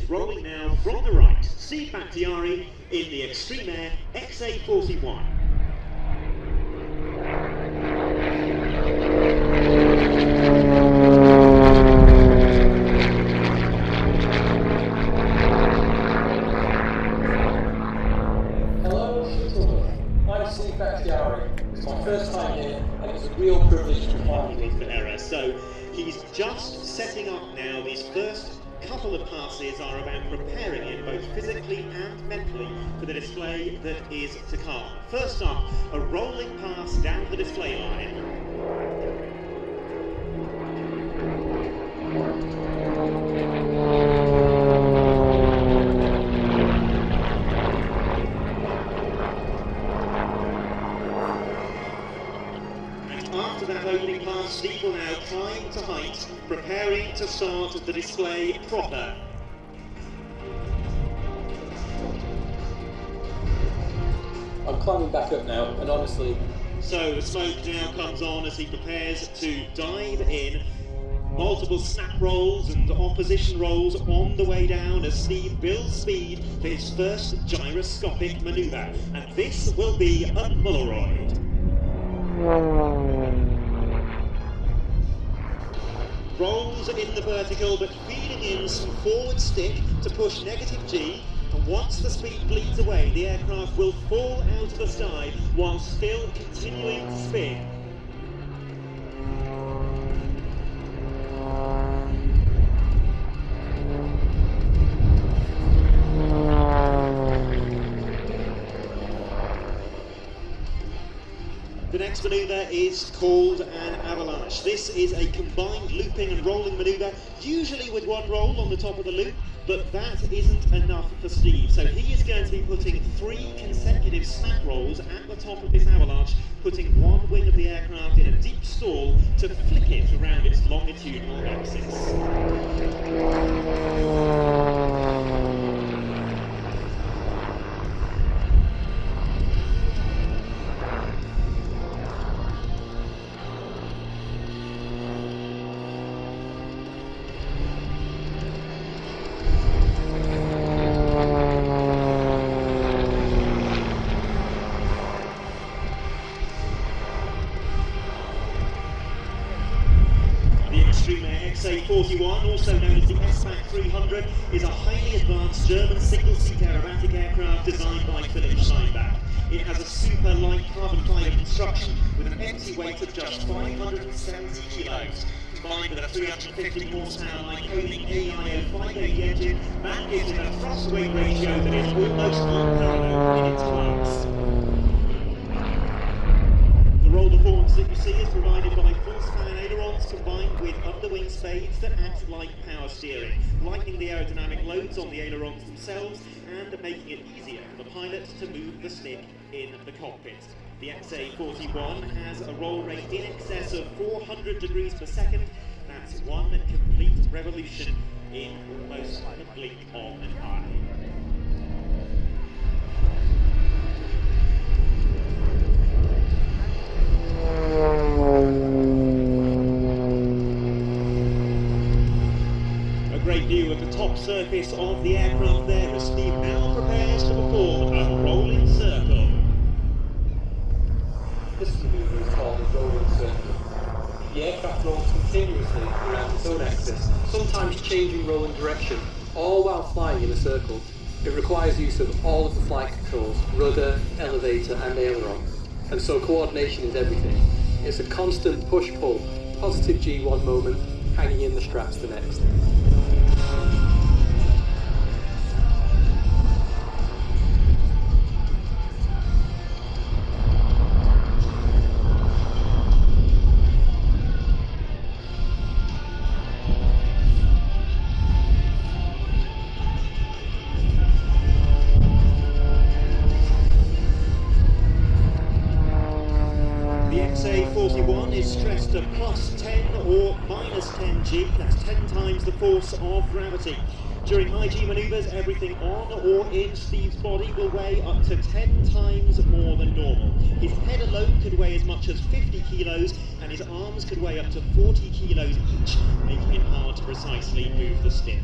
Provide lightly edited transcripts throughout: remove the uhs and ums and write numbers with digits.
rolling now from the right. Steve Bakhtiari in the Xtreme Air XA41. Hello, Shuttleworth. I'm Steve Bakhtiari. It's my first time here, and it's a real privilege to find you. So he's just setting up now. These first couple of passes are about preparing him both physically and mentally for the display that is to come. First up, a rolling pass down the display line. After that opening pass, Steve will now climb to height, preparing to start the display proper. I'm climbing back up now, and honestly... So the smoke now comes on as he prepares to dive in. Multiple snap rolls and opposition rolls on the way down as Steve builds speed for his first gyroscopic manoeuvre. And this will be a Polaroid. Rolls in the vertical, but feeding in some forward stick to push negative G, and once the speed bleeds away, the aircraft will fall out of the sky while still continuing to spin. The next manoeuvre is called an avalanche. This is a combined looping and rolling manoeuvre, usually with one roll on the top of the loop, but that isn't enough for Steve. So he is going to be putting 3 consecutive snap rolls at the top of this avalanche, putting one wing of the aircraft in a deep stall to flick it around its longitudinal axis. XA41, also known as the S-300, is a highly advanced German single-seat aerobatic aircraft designed by Philipp Steinbach. It has a super light carbon fiber construction with an empty weight of just 570 kilos. Combined with a 350 horsepower Lycoming AIO-580 engine, that gives it a thrust-to-weight ratio that is almost unparalleled in its class. The roll performance that you see is provided by full-span ailerons combined with underwing spades that act like power steering, lightening the aerodynamic loads on the ailerons themselves and making it easier for the pilot to move the stick in the cockpit. The XA41 has a roll rate in excess of 400 degrees per second. That's one complete revolution in almost the blink of an eye. A great view of the top surface of the aircraft there as Steve now prepares to perform a rolling circle. This manoeuvre is called a rolling circle. The aircraft rolls continuously around its own axis, sometimes changing rolling direction, all while flying in a circle. It requires use of all of the flight controls, rudder, elevator and aileron, and so coordination is everything. It's a constant push-pull, positive G one moment, hanging in the straps the next. XA41 is stressed to plus 10 or minus 10 G, that's 10 times the force of gravity. During high G manoeuvres, everything on or in Steve's body will weigh up to 10 times more than normal. His head alone could weigh as much as 50 kilos, and his arms could weigh up to 40 kilos each, making it hard to precisely move the stick.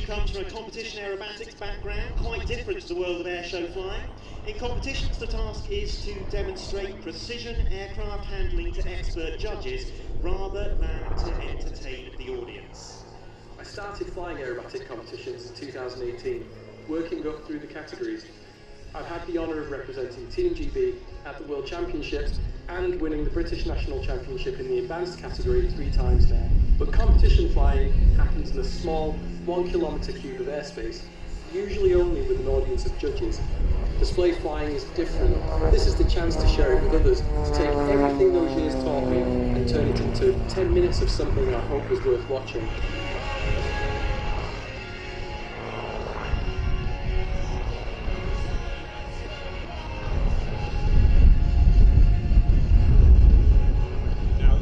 comes from a competition aerobatics background, quite different to the world of airshow flying. In competitions, the task is to demonstrate precision aircraft handling to expert judges rather than to entertain the audience. I started flying aerobatic competitions in 2018, working up through the categories. I've had the honour of representing Team GB at the World Championships and winning the British National Championship in the advanced category 3 times now. But competition flying happens in a small 1 kilometre cube of airspace, usually only with an audience of judges. Display flying is different. This is the chance to share it with others, to take everything those years taught me and turn it into 10 minutes of something I hope was worth watching.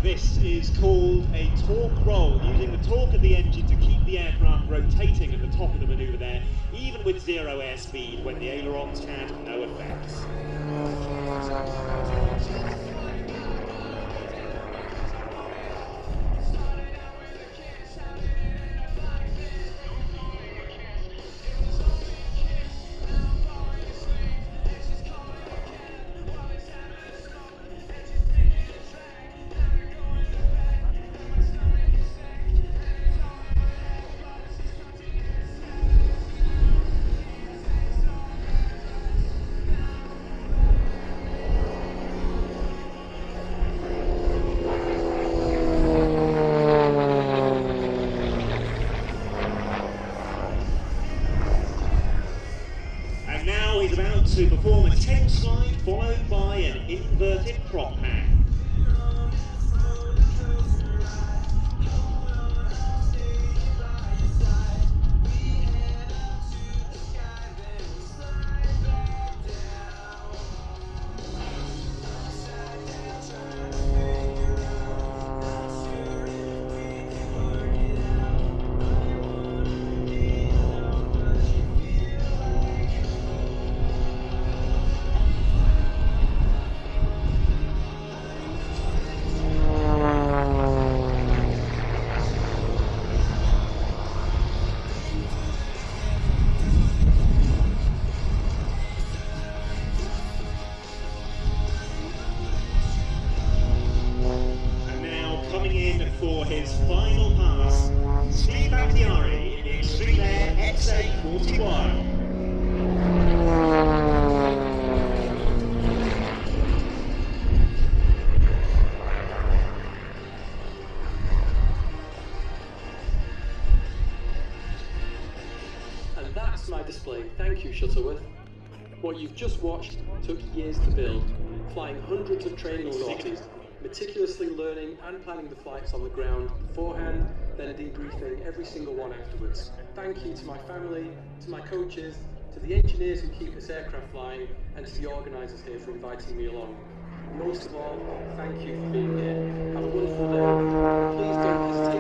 This is called a torque roll, using the torque of the engine to keep the aircraft rotating at the top of the manoeuvre there, even with zero airspeed when the ailerons had no effects. To perform a tail slide followed by an inverted prop hang. For his final pass, Steve Battiari in the Xtreme XA41. And that's my display. Thank you, Shuttleworth. What you've just watched took years to build, flying hundreds of training sorties, meticulously learning and planning the flights on the ground beforehand, then debriefing every single one afterwards. Thank you to my family, to my coaches, to the engineers who keep this aircraft flying, and to the organisers here for inviting me along. Most of all, thank you for being here. Have a wonderful day. Please don't hesitate